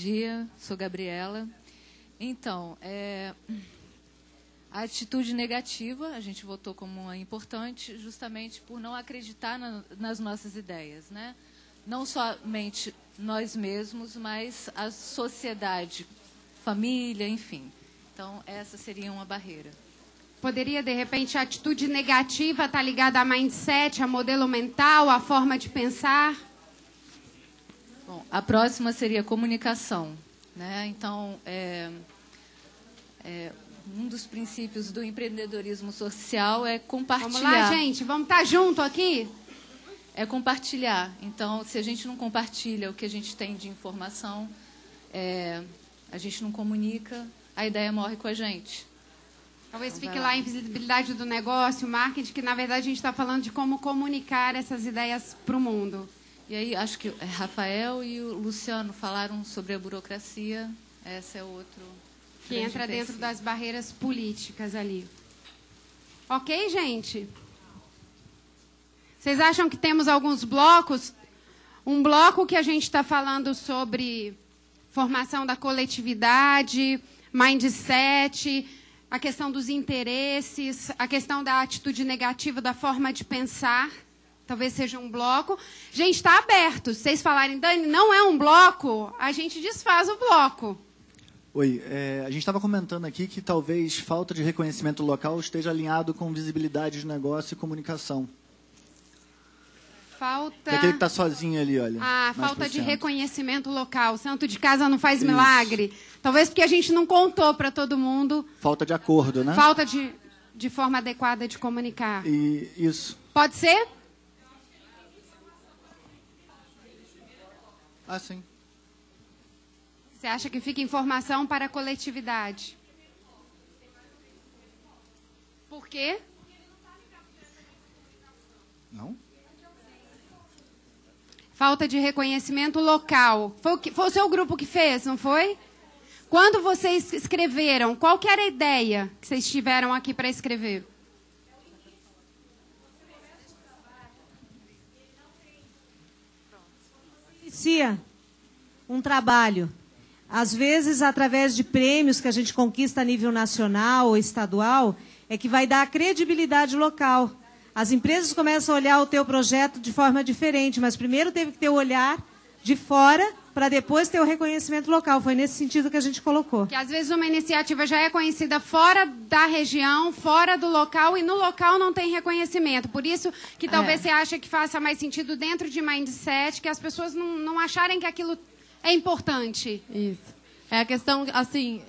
dia, sou Gabriela. Então, a atitude negativa, a gente votou como uma importante, justamente por não acreditar nas nossas ideias, né? Não somente nós mesmos, mas a sociedade, família, enfim. Então, essa seria uma barreira. Poderia, de repente, a atitude negativa estar ligada a mindset, a modelo mental, a forma de pensar? Bom, a próxima seria comunicação, né? Então, um dos princípios do empreendedorismo social é compartilhar. Vamos lá, gente, vamos estar junto aqui? É compartilhar. Então, se a gente não compartilha o que a gente tem de informação, a gente não comunica, a ideia morre com a gente. Talvez fique lá a invisibilidade do negócio, marketing, que na verdade a gente está falando de como comunicar essas ideias para o mundo. E aí, acho que Rafael e o Luciano falaram sobre a burocracia. Esse é outro. Que entra dentro das barreiras políticas ali. Ok, gente? Vocês acham que temos alguns blocos? Um bloco que a gente está falando sobre formação da coletividade, mindset, a questão dos interesses, a questão da atitude negativa, da forma de pensar. Talvez seja um bloco. Gente, está aberto. Se vocês falarem, Dani, não é um bloco, a gente desfaz o bloco. Oi, a gente estava comentando aqui que talvez falta de reconhecimento local esteja alinhado com visibilidade de negócio e comunicação. Falta... Daquele que está sozinho ali, olha. Falta de reconhecimento local. Santo de casa não faz milagre. Talvez porque a gente não contou para todo mundo. Falta de acordo, né? Falta de forma adequada de comunicar. Isso. Pode ser? Ah, sim. Você acha que fica informação para a coletividade? Por quê? Não? Falta de reconhecimento local. Foi o seu grupo que fez, não foi? Quando vocês escreveram, qual que era a ideia que vocês tiveram aqui para escrever? Inicia um trabalho. Às vezes, através de prêmios que a gente conquista a nível nacional ou estadual, é que vai dar credibilidade local. As empresas começam a olhar o teu projeto de forma diferente, mas primeiro teve que ter o olhar de fora para depois ter o reconhecimento local. Foi nesse sentido que a gente colocou. Que às vezes uma iniciativa já é conhecida fora da região, fora do local, e no local não tem reconhecimento. Por isso que talvez você ache que faça mais sentido dentro de mindset, que as pessoas não acharem que aquilo é importante. Isso. É a questão, assim,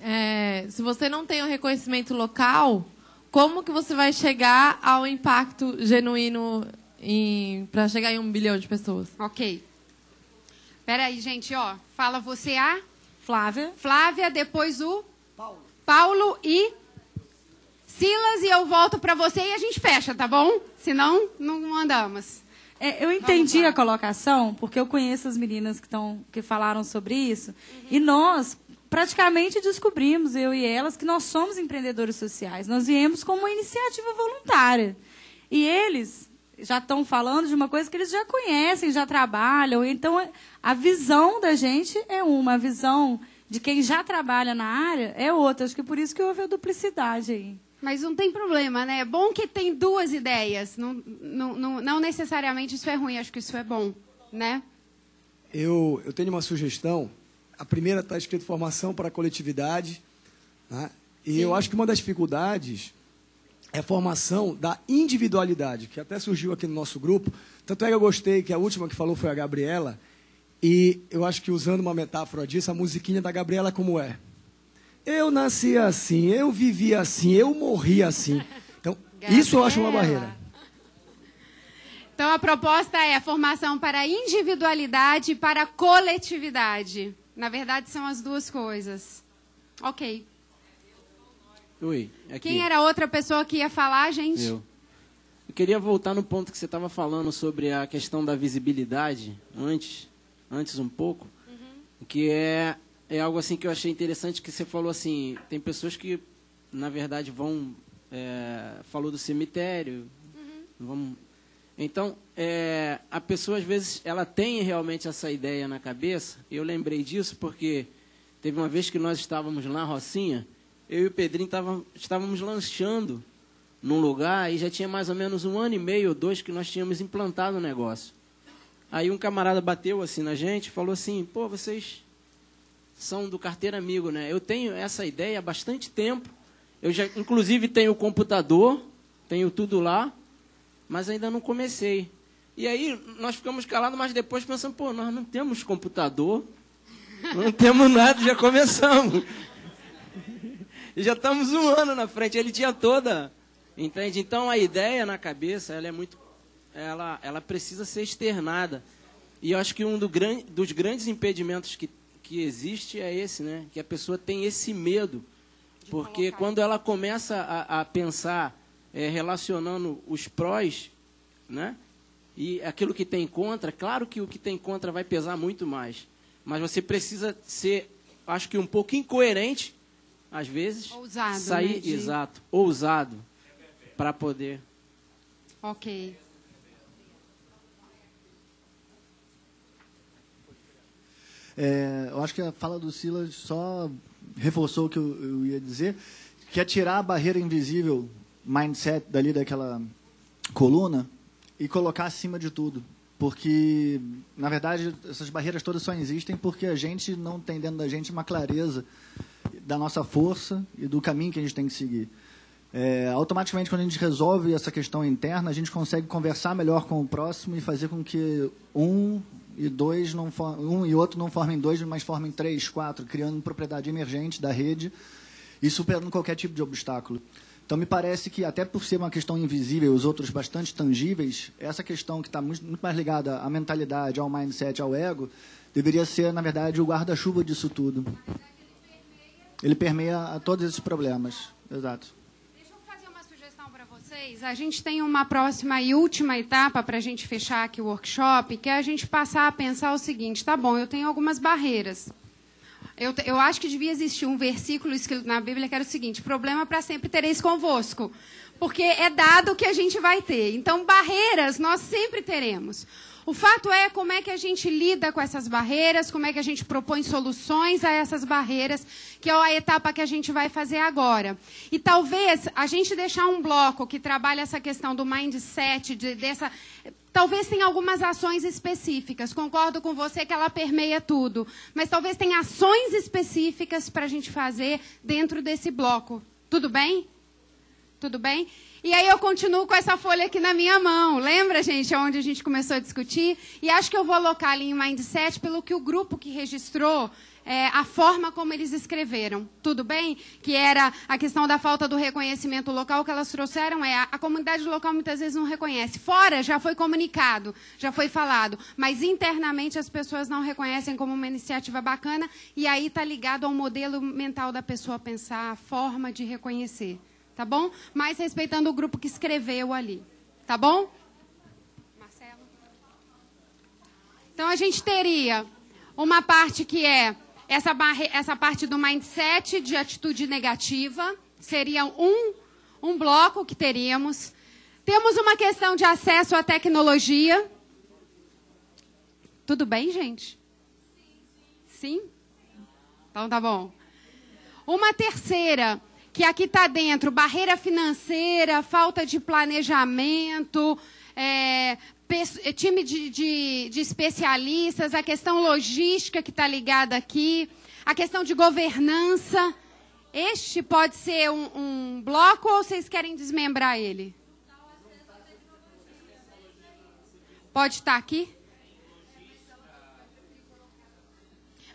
se você não tem o reconhecimento local, como que você vai chegar ao impacto genuíno para chegar em 1 bilhão de pessoas? Ok. Espera aí, gente, ó. Fala você a... Flávia. Flávia, depois o... Paulo e... Silas, e eu volto para você e a gente fecha, tá bom? Senão, não andamos. Eu entendi a colocação, porque eu conheço as meninas que falaram sobre isso, e nós praticamente descobrimos, eu e elas, que nós somos empreendedores sociais. Nós viemos como uma iniciativa voluntária. E eles já estão falando de uma coisa que eles já conhecem, já trabalham. Então, a visão da gente é uma, a visão de quem já trabalha na área é outra. Acho que é por isso que houve a duplicidade aí. Mas não tem problema, né? É bom que tem duas ideias. Não necessariamente isso é ruim, acho que isso é bom, né? Eu tenho uma sugestão. A primeira está escrito formação para a coletividade, né? E eu acho que uma das dificuldades é a formação da individualidade, que até surgiu aqui no nosso grupo. Tanto é que eu gostei que a última que falou foi a Gabriela, e eu acho que, usando uma metáfora disso, a musiquinha da Gabriela como é. Eu nasci assim, eu vivi assim, eu morri assim. Então, isso eu acho uma barreira. Então, a proposta é a formação para a individualidade e para a coletividade. Na verdade, são as duas coisas. Ok. Oi, aqui. Quem era a outra pessoa que ia falar, gente? Eu queria voltar no ponto que você estava falando sobre a questão da visibilidade, antes um pouco, que é algo assim que eu achei interessante, que você falou assim, tem pessoas que, na verdade, falou do cemitério, então, a pessoa, às vezes, ela tem realmente essa ideia na cabeça. Eu lembrei disso porque Teve uma vez que nós estávamos lá na Rocinha, eu e o Pedrinho estávamos lanchando num lugar e já tinha mais ou menos 1 ano e meio ou 2 que nós tínhamos implantado o negócio. Aí um camarada bateu assim na gente e falou assim, pô, vocês são do Carteira Amigo, né? Eu tenho essa ideia há bastante tempo, eu já inclusive tenho o computador, tenho tudo lá, mas ainda não comecei. E aí nós ficamos calados, mas depois pensamos, pô, nós não temos computador, não temos nada, já começamos. E já estamos 1 ano na frente, ele tinha toda, entende? Então a ideia na cabeça, ela é muito, ela precisa ser externada. E eu acho que um dos grandes impedimentos que existe é esse, né? Que a pessoa tem esse medo. Porque quando ela começa a pensar, relacionando os prós, né? E aquilo que tem contra, claro que o que tem contra vai pesar muito mais. Mas você precisa ser, acho que um pouco incoerente, às vezes. Ousado, sair, né, exato, ousado, para poder. Ok. Eu acho que a fala do Silas só reforçou o que eu ia dizer, que é tirar a barreira invisível, mindset, dali daquela coluna, e colocar acima de tudo. Porque, na verdade, essas barreiras todas só existem porque a gente não tem dentro da gente uma clareza da nossa força e do caminho que a gente tem que seguir. Automaticamente, quando a gente resolve essa questão interna, a gente consegue conversar melhor com o próximo e fazer com que um e outro não formem 2, mas formem 3, 4, criando propriedade emergente da rede e superando qualquer tipo de obstáculo. Então, me parece que, até por ser uma questão invisível, os outros bastante tangíveis, essa questão que está muito mais ligada à mentalidade, ao mindset, ao ego, deveria ser, na verdade, o guarda-chuva disso tudo. Ele permeia a todos esses problemas. Exato. Deixa eu fazer uma sugestão para vocês. A gente tem uma próxima e última etapa para a gente fechar aqui o workshop, que é a gente passar a pensar o seguinte, tá bom, eu tenho algumas barreiras. Eu acho que devia existir um versículo escrito na Bíblia que era o seguinte, problema para sempre tereis convosco, porque é dado que a gente vai ter. Então, barreiras nós sempre teremos. O fato é como é que a gente lida com essas barreiras, como é que a gente propõe soluções a essas barreiras, que é a etapa que a gente vai fazer agora. E talvez a gente deixar um bloco que trabalha essa questão do mindset, talvez tenha algumas ações específicas. Concordo com você que ela permeia tudo. Mas talvez tenha ações específicas para a gente fazer dentro desse bloco. Tudo bem? Tudo bem? E aí eu continuo com essa folha aqui na minha mão. Lembra, gente, onde a gente começou a discutir? E acho que eu vou alocar ali em mindset pelo que o grupo que registrou, a forma como eles escreveram. Tudo bem? Que era a questão da falta do reconhecimento local. O que elas trouxeram a comunidade local muitas vezes não reconhece. Fora já foi comunicado, já foi falado. Mas internamente as pessoas não reconhecem como uma iniciativa bacana. E aí está ligado ao modelo mental da pessoa pensar, a forma de reconhecer. Tá bom? Mas respeitando o grupo que escreveu ali. Tá bom? Marcelo? Então, a gente teria uma parte que é essa parte do mindset de atitude negativa. Seria um bloco que teríamos. Temos uma questão de acesso à tecnologia. Tudo bem, gente? Sim? Então, tá bom. Uma terceira, que aqui está dentro, barreira financeira, falta de planejamento, time de especialistas, a questão logística que está ligada aqui, a questão de governança. Este pode ser um bloco ou vocês querem desmembrar ele? Pode estar aqui?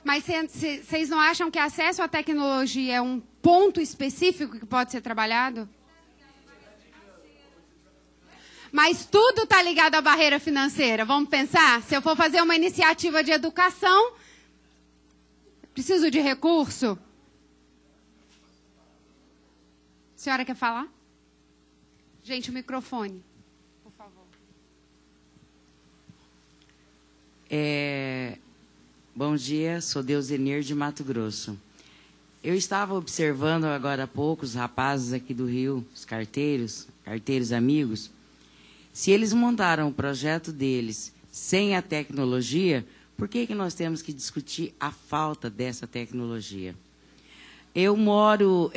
Mas vocês não acham que acesso à tecnologia é um ponto específico que pode ser trabalhado? Mas tudo está ligado à barreira financeira. Vamos pensar? Se eu for fazer uma iniciativa de educação, preciso de recurso? A senhora quer falar? Gente, o microfone, por favor. Bom dia, sou Deusenir de Mato Grosso. Eu estava observando agora há pouco os rapazes aqui do Rio, os carteiros amigos. Se eles montaram o projeto deles sem a tecnologia, Por que nós temos que discutir a falta dessa tecnologia? Eu moro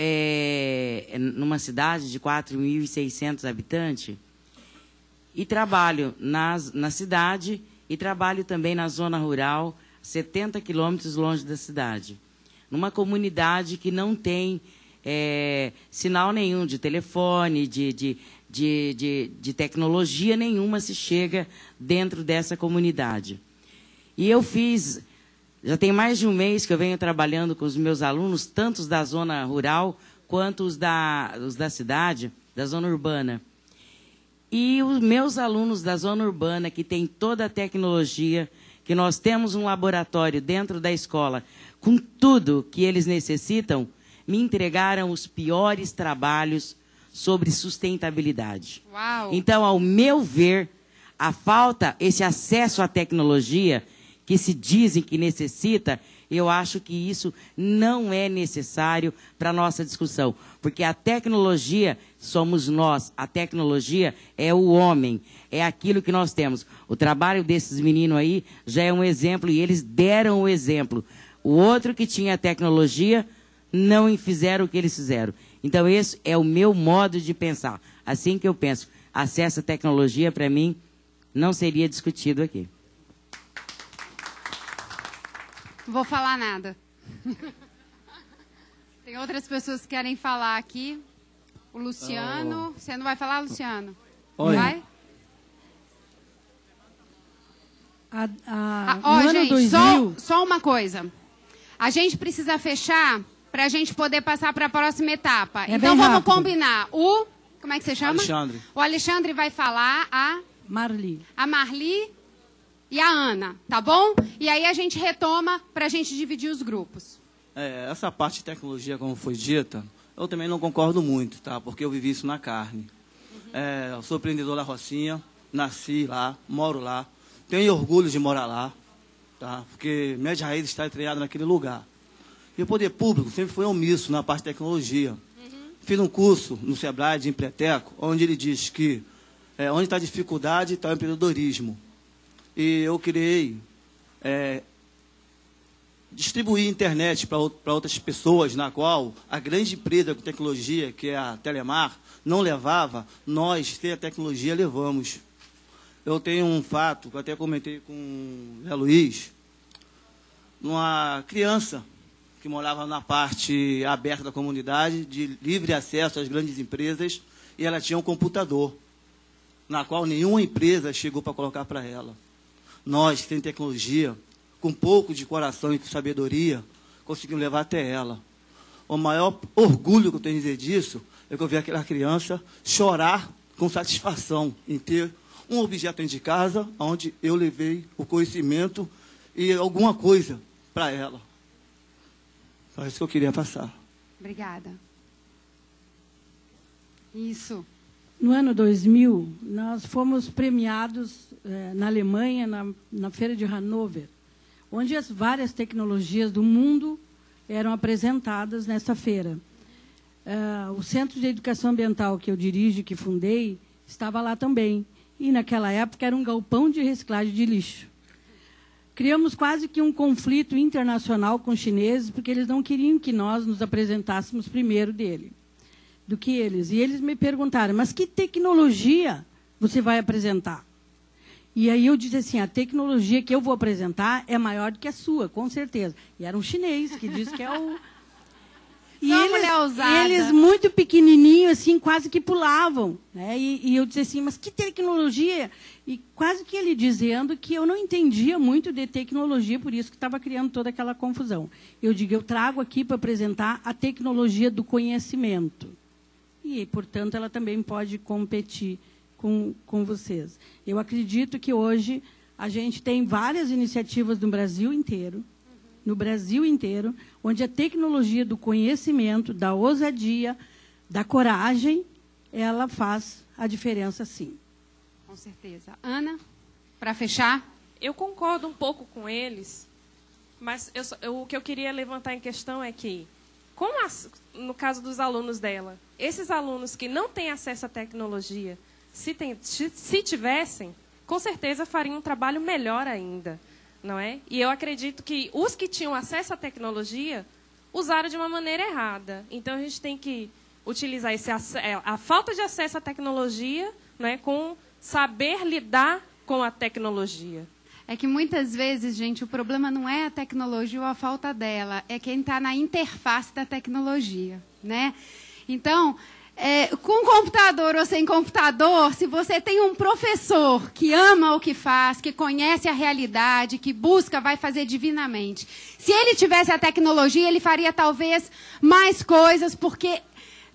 numa cidade de 4.600 habitantes e trabalho na cidade e trabalho também na zona rural, 70 quilômetros longe da cidade. Numa comunidade que não tem sinal nenhum de telefone, de tecnologia nenhuma se chega dentro dessa comunidade. E eu já tem mais de um mês que eu venho trabalhando com os meus alunos, tanto os da zona rural quanto os da cidade, da zona urbana. E os meus alunos da zona urbana, que tem toda a tecnologia, que nós temos um laboratório dentro da escola, com tudo que eles necessitam, me entregaram os piores trabalhos sobre sustentabilidade. Uau. Então, ao meu ver, a falta, esse acesso à tecnologia que se dizem que necessita, eu acho que isso não é necessário para a nossa discussão. Porque a tecnologia somos nós, a tecnologia é o homem, é aquilo que nós temos. O trabalho desses meninos aí já é um exemplo, e eles deram o exemplo. O outro que tinha tecnologia não fizeram o que eles fizeram. Então, esse é o meu modo de pensar. Assim que eu penso, acesso à tecnologia, para mim, não seria discutido aqui. Não vou falar nada. Tem outras pessoas que querem falar aqui. O Luciano. Você não vai falar, Luciano? Oi. Vai? Gente, 2000... só uma coisa. A gente precisa fechar para a gente poder passar para a próxima etapa. Então vamos rápido. combinar. Como é que você chama? Alexandre. O Alexandre vai falar, a Marli e a Ana, tá bom? E aí a gente retoma para a gente dividir os grupos. Essa parte de tecnologia, como foi dita, eu também não concordo muito, tá? Porque eu vivi isso na carne. Eu sou empreendedor da Rocinha, nasci lá, moro lá, tenho orgulho de morar lá, tá? Porque minhas raízes estão estreadas naquele lugar. E o poder público sempre foi omisso na parte de tecnologia. Fiz um curso no Sebrae de Empreteco, onde ele diz que onde está a dificuldade está o empreendedorismo. E eu criei, distribuir internet para outras pessoas, na qual a grande empresa com tecnologia, que é a Telemar, não levava, nós, sem a tecnologia, levamos. Eu tenho um fato, que eu até comentei com o Zé Luiz, uma criança que morava na parte aberta da comunidade, de livre acesso às grandes empresas, e ela tinha um computador, na qual nenhuma empresa chegou para colocar para ela. Nós, que temos tecnologia, com um pouco de coração e com sabedoria, conseguimos levar até ela. O maior orgulho que eu tenho de dizer disso é que eu vi aquela criança chorar com satisfação em ter um objeto dentro de casa, onde eu levei o conhecimento e alguma coisa para ela. Só isso que eu queria passar. Obrigada. Isso. No ano 2000, nós fomos premiados na Alemanha, na Feira de Hannover, onde as várias tecnologias do mundo eram apresentadas nessa feira. O Centro de Educação Ambiental que eu dirijo, que fundei, estava lá também. E, naquela época, era um galpão de reciclagem de lixo. Criamos quase que um conflito internacional com os chineses, porque eles não queriam que nós nos apresentássemos primeiro do que eles. E eles me perguntaram, mas que tecnologia você vai apresentar? E aí eu disse assim, a tecnologia que eu vou apresentar é maior do que a sua, com certeza. E era um chinês que disse que é o... E eles muito pequenininhos, assim, quase que pulavam. Né? E eu disse assim, mas que tecnologia? E quase que ele dizendo que eu não entendia muito de tecnologia, por isso que estava criando toda aquela confusão. Eu digo, eu trago aqui para apresentar a tecnologia do conhecimento. E, portanto, ela também pode competir com vocês. Eu acredito que hoje a gente tem várias iniciativas no Brasil inteiro, onde a tecnologia do conhecimento, da ousadia, da coragem, ela faz a diferença, sim. Com certeza. Ana, para fechar? Eu concordo um pouco com eles, mas o que eu queria levantar em questão é que, no caso dos alunos dela, esses alunos que não têm acesso à tecnologia, se tivessem, com certeza fariam um trabalho melhor ainda. não é? E eu acredito que os que tinham acesso à tecnologia usaram de uma maneira errada. Então, a gente tem que utilizar a falta de acesso à tecnologia, não é, com saber lidar com a tecnologia. É que muitas vezes, gente, o problema não é a tecnologia ou a falta dela, é quem está na interface da tecnologia, né? Então, com computador ou sem computador, se você tem um professor que ama o que faz, que conhece a realidade, que busca, vai fazer divinamente. Se ele tivesse a tecnologia, ele faria talvez mais coisas, porque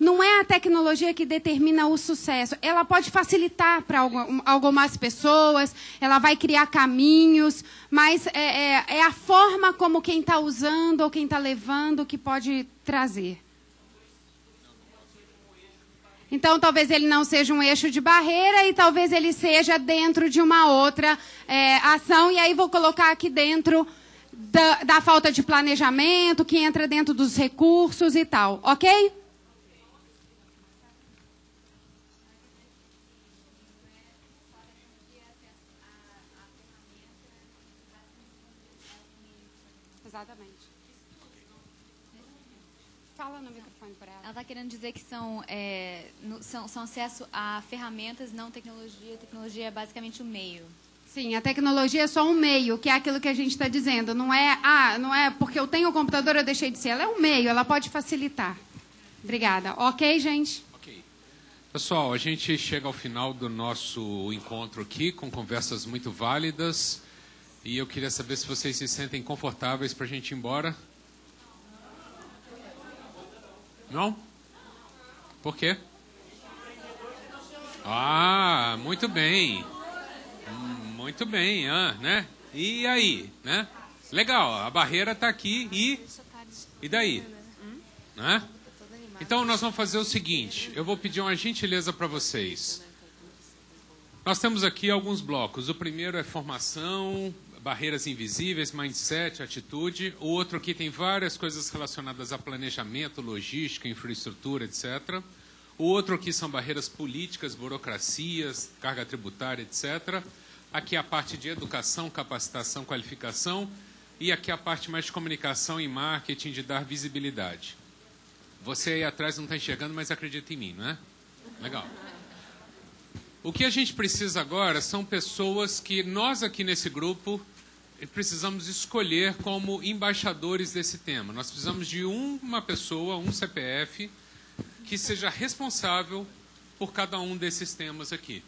não é a tecnologia que determina o sucesso. Ela pode facilitar para algumas pessoas, ela vai criar caminhos, mas é a forma como quem está usando ou quem está levando que pode trazer. Então, talvez ele não seja um eixo de barreira e talvez ele seja dentro de uma outra ação. E aí vou colocar aqui dentro da falta de planejamento, que entra dentro dos recursos e tal. Ok? Exatamente. Fala no microfone para ela. Ela está querendo dizer que são acesso a ferramentas, não tecnologia. A tecnologia é basicamente o meio. Sim, a tecnologia é só um meio, que é aquilo que a gente está dizendo. Não é porque eu tenho o computador, eu deixei de ser. Ela é um meio, ela pode facilitar. Obrigada. Ok, gente? Ok. Pessoal, a gente chega ao final do nosso encontro aqui, com conversas muito válidas. E eu queria saber se vocês se sentem confortáveis para a gente ir embora. Não? Por quê? Ah, muito bem. Muito bem, né? E aí, né? Legal, a barreira está aqui e daí? Né? Então nós vamos fazer o seguinte, eu vou pedir uma gentileza para vocês. Nós temos aqui alguns blocos. O primeiro é formação, barreiras invisíveis, mindset, atitude. O outro aqui tem várias coisas relacionadas a planejamento, logística, infraestrutura, etc. O outro aqui são barreiras políticas, burocracias, carga tributária, etc. Aqui a parte de educação, capacitação, qualificação. E aqui a parte mais de comunicação e marketing, de dar visibilidade. Você aí atrás não está enxergando, mas acredita em mim, não é? Legal. O que a gente precisa agora são pessoas que nós aqui nesse grupo precisamos escolher como embaixadores desse tema. Nós precisamos de uma pessoa, um CPF, que seja responsável por cada um desses temas aqui.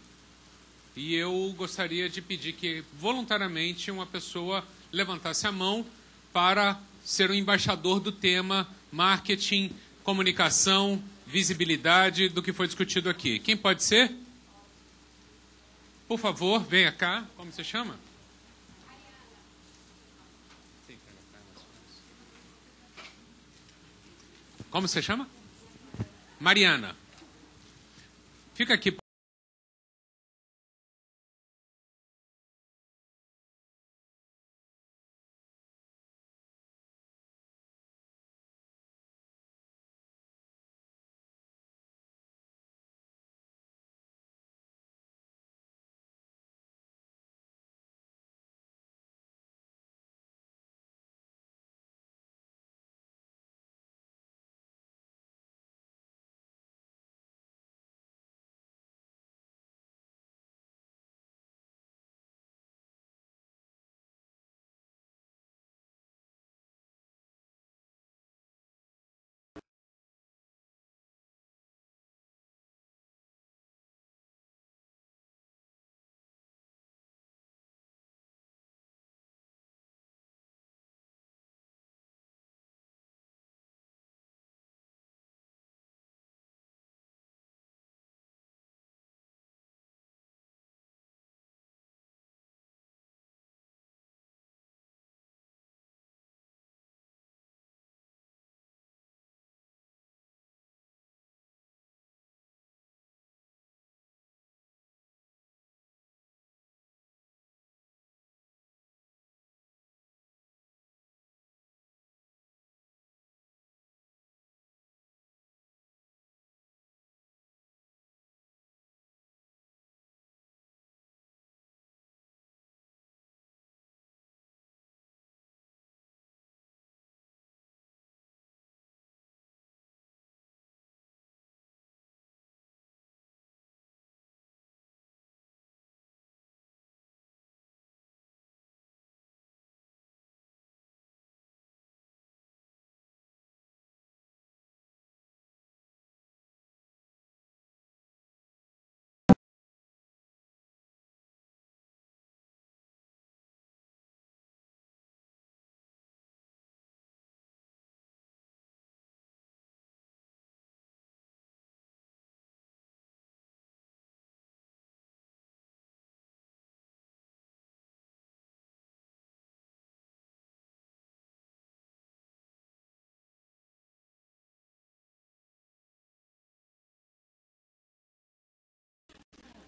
E eu gostaria de pedir que, voluntariamente, uma pessoa levantasse a mão para ser o embaixador do tema marketing, comunicação, visibilidade, do que foi discutido aqui. Quem pode ser? Por favor, venha cá. Como você chama? Como você chama? Mariana. Fica aqui.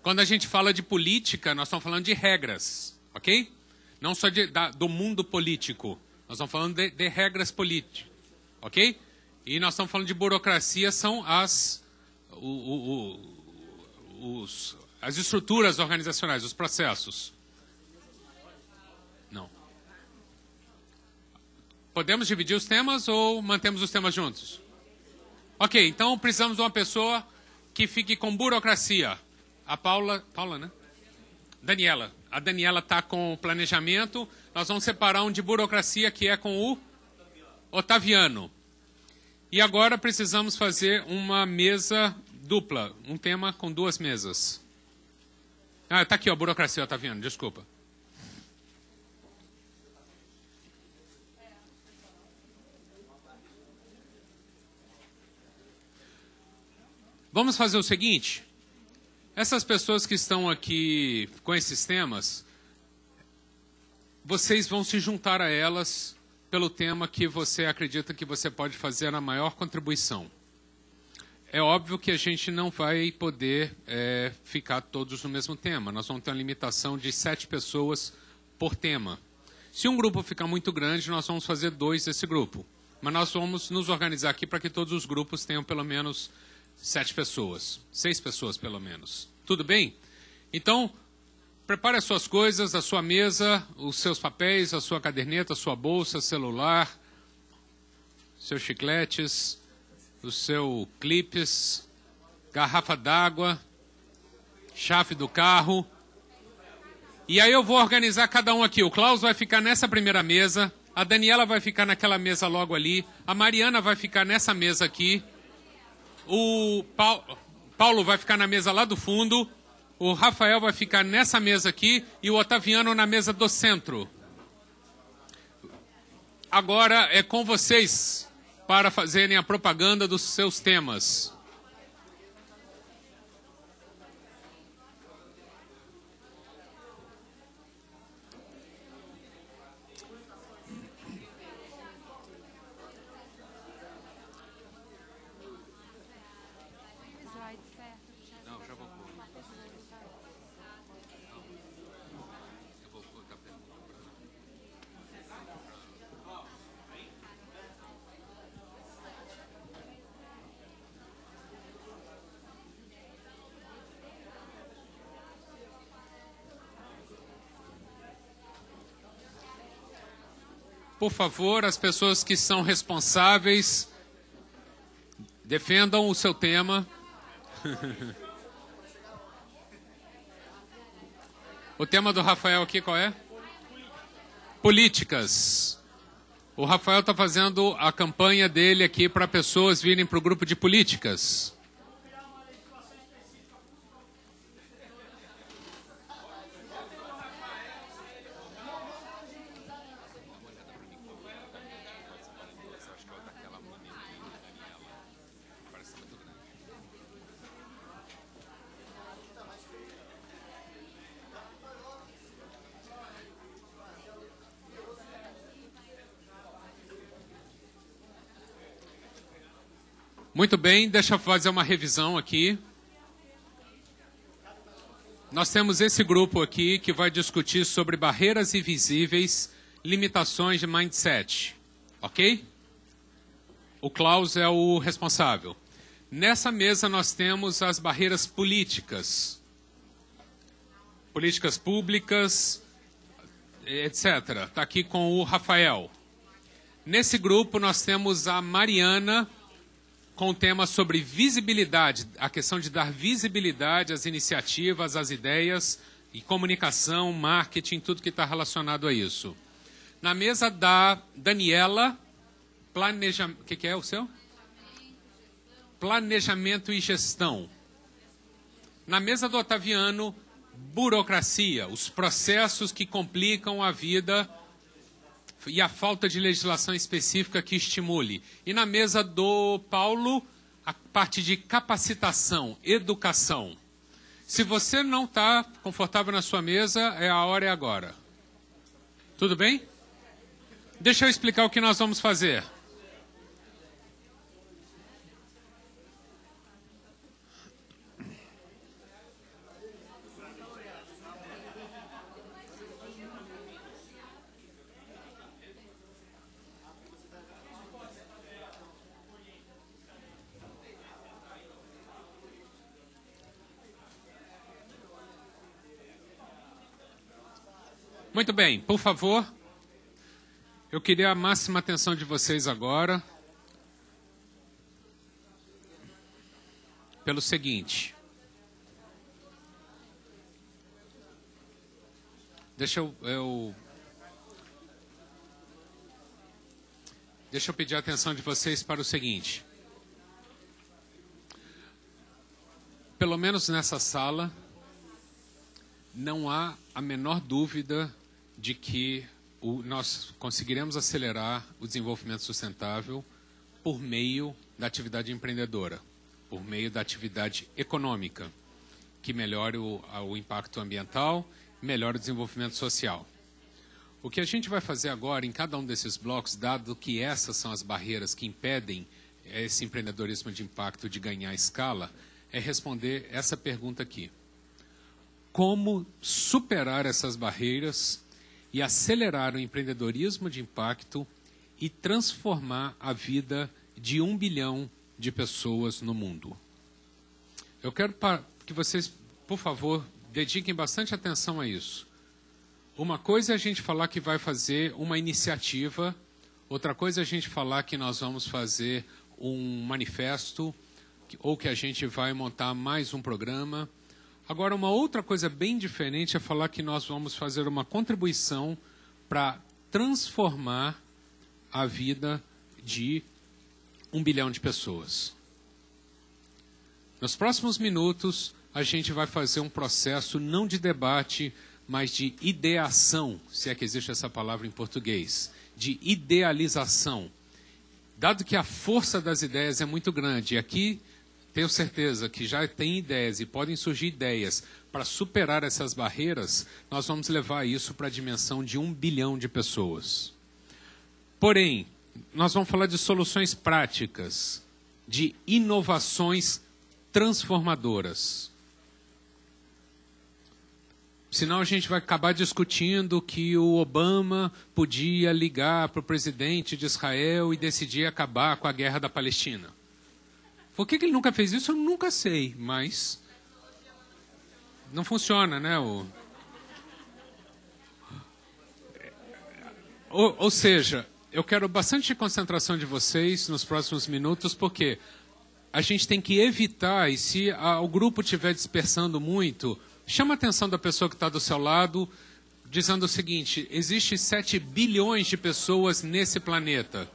Quando a gente fala de política, nós estamos falando de regras, ok? Não só do mundo político. Nós estamos falando de regras políticas, ok? E nós estamos falando de burocracia, são as estruturas organizacionais, os processos. Não. Podemos dividir os temas ou mantemos os temas juntos? Ok, então precisamos de uma pessoa que fique com burocracia. A Paula, né? Daniela. A Daniela está com planejamento. Nós vamos separar um de burocracia, que é com o Otaviano. E agora precisamos fazer uma mesa dupla. Um tema com 2 mesas. Ah, está aqui, ó, burocracia, Otaviano, desculpa. Vamos fazer o seguinte. Essas pessoas que estão aqui com esses temas, vocês vão se juntar a elas pelo tema que você acredita que você pode fazer a maior contribuição. É óbvio que a gente não vai poder ficar todos no mesmo tema. Nós vamos ter uma limitação de 7 pessoas por tema. Se um grupo ficar muito grande, nós vamos fazer 2 desse grupo. Mas nós vamos nos organizar aqui para que todos os grupos tenham pelo menos 7 pessoas, 6 pessoas pelo menos. Tudo bem? Então, prepare as suas coisas, a sua mesa, os seus papéis, a sua caderneta, a sua bolsa, celular, seus chicletes, os seus clipes, garrafa d'água, chave do carro. E aí eu vou organizar cada um aqui. O Klaus vai ficar nessa primeira mesa, a Daniela vai ficar naquela mesa logo ali, a Mariana vai ficar nessa mesa aqui, o Paulo vai ficar na mesa lá do fundo, o Rafael vai ficar nessa mesa aqui e o Otaviano na mesa do centro. Agora é com vocês para fazerem a propaganda dos seus temas. Por favor, as pessoas que são responsáveis, defendam o seu tema. O tema do Rafael aqui qual é? Políticas. O Rafael está fazendo a campanha dele aqui para pessoas virem para o grupo de políticas. Muito bem, deixa eu fazer uma revisão aqui. Nós temos esse grupo aqui que vai discutir sobre barreiras invisíveis, limitações de mindset. Ok? O Klaus é o responsável. Nessa mesa nós temos as barreiras políticas. Políticas públicas, etc. Está aqui com o Rafael. Nesse grupo nós temos a Mariana, com o tema sobre visibilidade, a questão de dar visibilidade às iniciativas, às ideias, e comunicação, marketing, tudo que está relacionado a isso. Na mesa da Daniela, planejamento... O que é o seu? Planejamento e gestão. Na mesa do Otaviano, burocracia, os processos que complicam a vida e a falta de legislação específica que estimule. E na mesa do Paulo, a parte de capacitação, educação. Se você não está confortável na sua mesa, a hora é agora. Tudo bem? Deixa eu explicar o que nós vamos fazer. Muito bem, por favor. Eu queria a máxima atenção de vocês agora. Pelo seguinte. Deixa eu pedir a atenção de vocês para o seguinte. Pelo menos nessa sala, não há a menor dúvida de que nós conseguiremos acelerar o desenvolvimento sustentável por meio da atividade empreendedora, por meio da atividade econômica, que melhore o impacto ambiental, melhore o desenvolvimento social. O que a gente vai fazer agora em cada um desses blocos, dado que essas são as barreiras que impedem esse empreendedorismo de impacto de ganhar escala, é responder essa pergunta aqui. Como superar essas barreiras e acelerar o empreendedorismo de impacto e transformar a vida de 1 bilhão de pessoas no mundo? Eu quero que vocês, por favor, dediquem bastante atenção a isso. Uma coisa é a gente falar que vai fazer uma iniciativa, outra coisa é a gente falar que nós vamos fazer um manifesto ou que a gente vai montar mais um programa. Agora, uma outra coisa bem diferente é falar que nós vamos fazer uma contribuição para transformar a vida de 1 bilhão de pessoas. Nos próximos minutos, a gente vai fazer um processo não de debate, mas de ideação, se é que existe essa palavra em português, de idealização. Dado que a força das ideias é muito grande, e aqui tenho certeza que já tem ideias e podem surgir ideias para superar essas barreiras, nós vamos levar isso para a dimensão de 1 bilhão de pessoas. Porém, nós vamos falar de soluções práticas, de inovações transformadoras. Senão a gente vai acabar discutindo que o Obama podia ligar para o presidente de Israel e decidir acabar com a guerra da Palestina. Por que ele nunca fez isso? Eu nunca sei, mas não funciona, né? Ou seja, eu quero bastante concentração de vocês nos próximos minutos, porque a gente tem que evitar, e se o grupo estiver dispersando muito, chama a atenção da pessoa que está do seu lado, dizendo o seguinte: existe 7 bilhões de pessoas nesse planeta.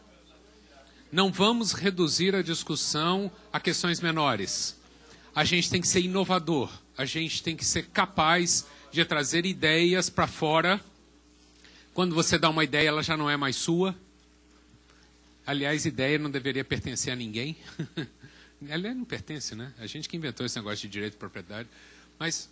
Não vamos reduzir a discussão a questões menores. A gente tem que ser inovador. A gente tem que ser capaz de trazer ideias para fora. Quando você dá uma ideia, ela já não é mais sua. Aliás, ideia não deveria pertencer a ninguém. Ela não pertence, né? A gente que inventou esse negócio de direito de propriedade. Mas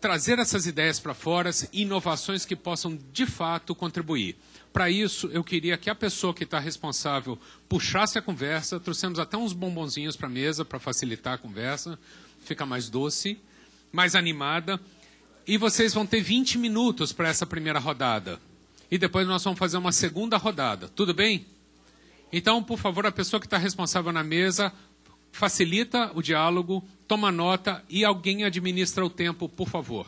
trazer essas ideias para fora, inovações que possam, de fato, contribuir. Para isso, eu queria que a pessoa que está responsável puxasse a conversa, trouxemos até uns bombonzinhos para a mesa para facilitar a conversa, fica mais doce, mais animada, e vocês vão ter 20 minutos para essa primeira rodada. E depois nós vamos fazer uma segunda rodada, tudo bem? Então, por favor, a pessoa que está responsável na mesa, facilita o diálogo, toma nota e alguém administra o tempo, por favor.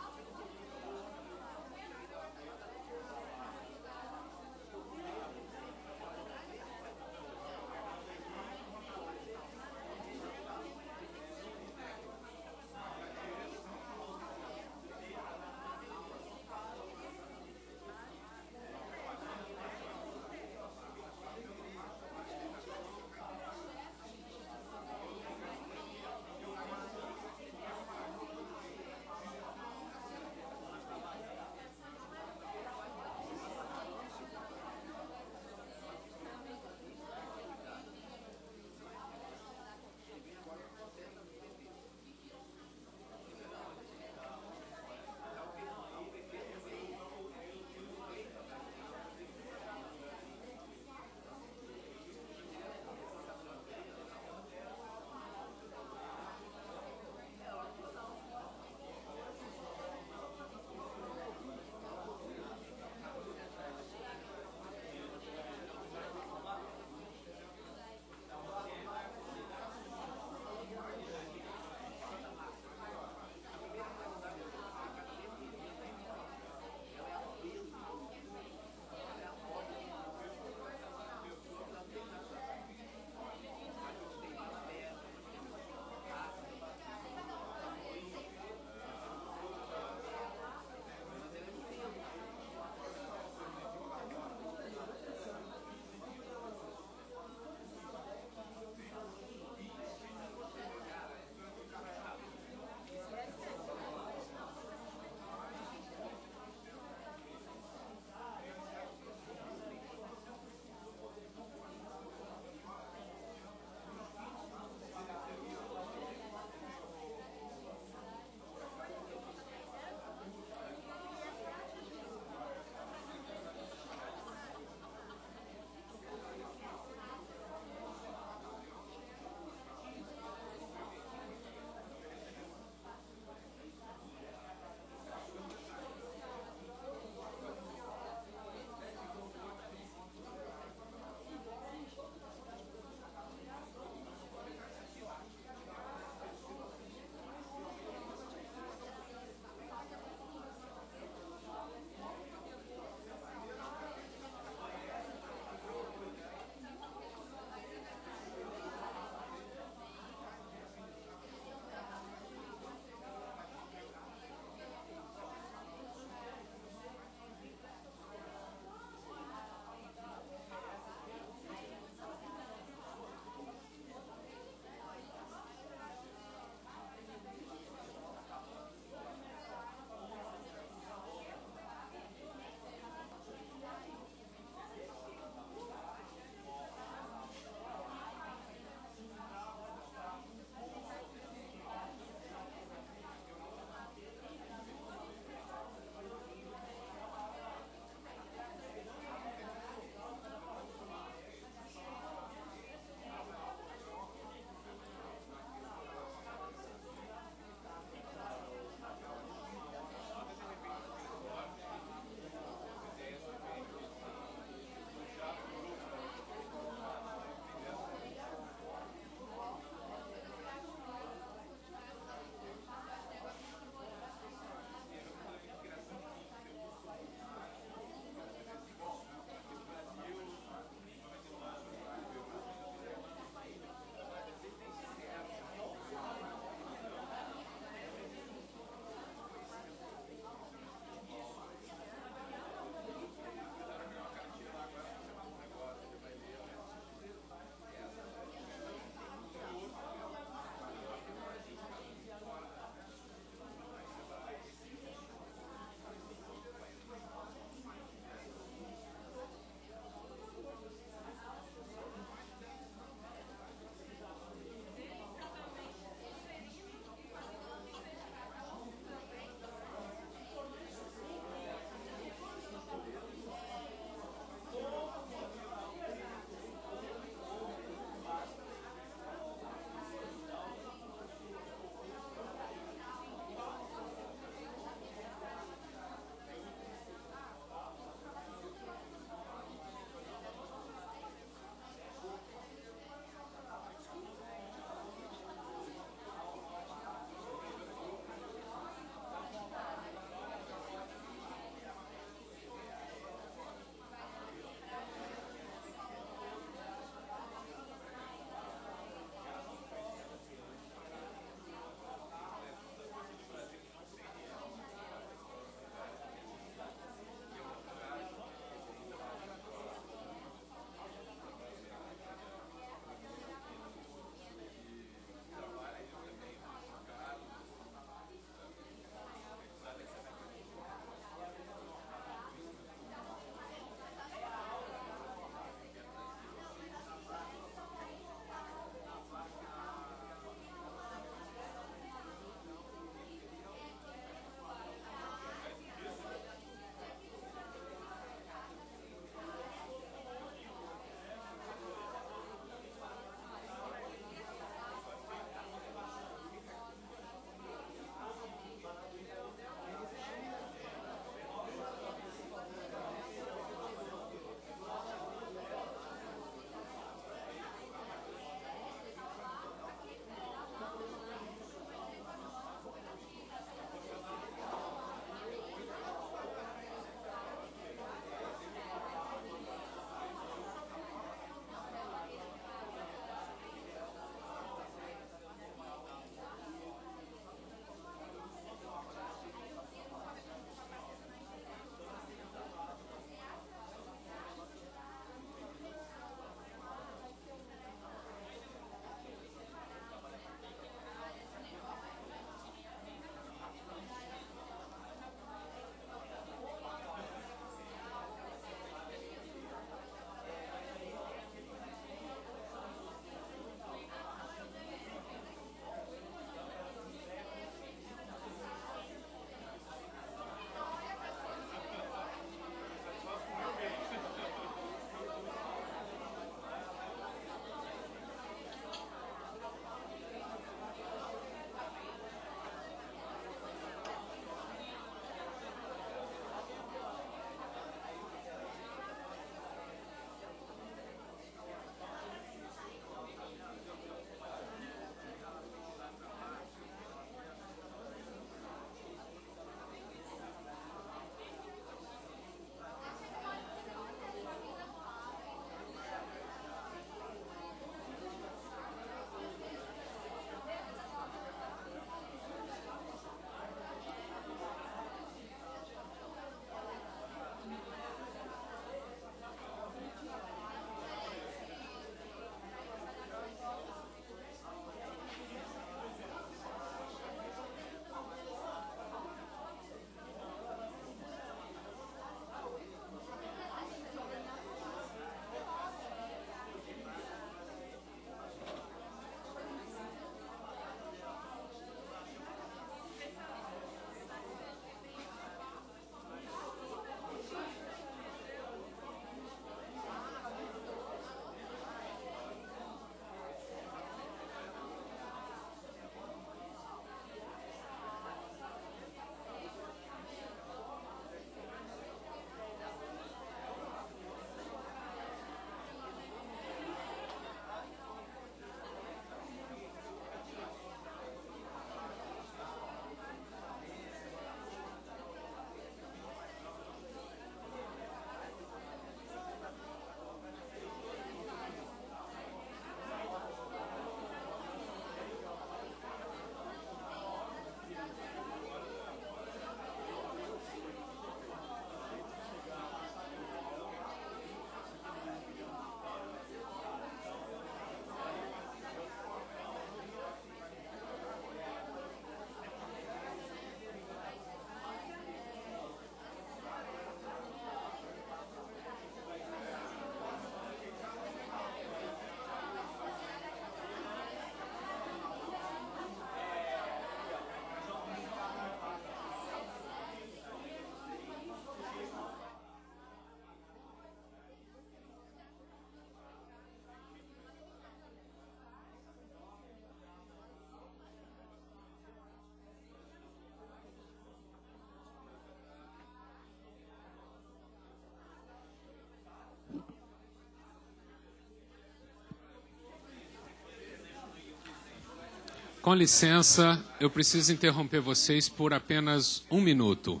Com licença, eu preciso interromper vocês por apenas 1 minuto.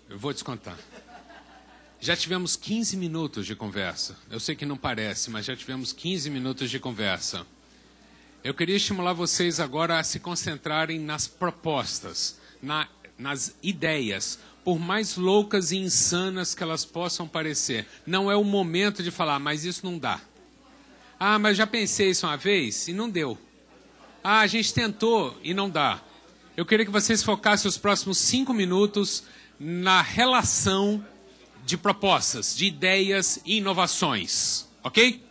Eu vou descontar. Já tivemos 15 minutos de conversa. Eu sei que não parece, mas já tivemos 15 minutos de conversa. Eu queria estimular vocês agora a se concentrarem nas propostas, nas ideias, por mais loucas e insanas que elas possam parecer. Não é o momento de falar, mas isso não dá. Ah, mas já pensei isso uma vez e não deu. Ah, a gente tentou e não dá. Eu queria que vocês focassem os próximos 5 minutos na relação de propostas, de ideias e inovações. Ok?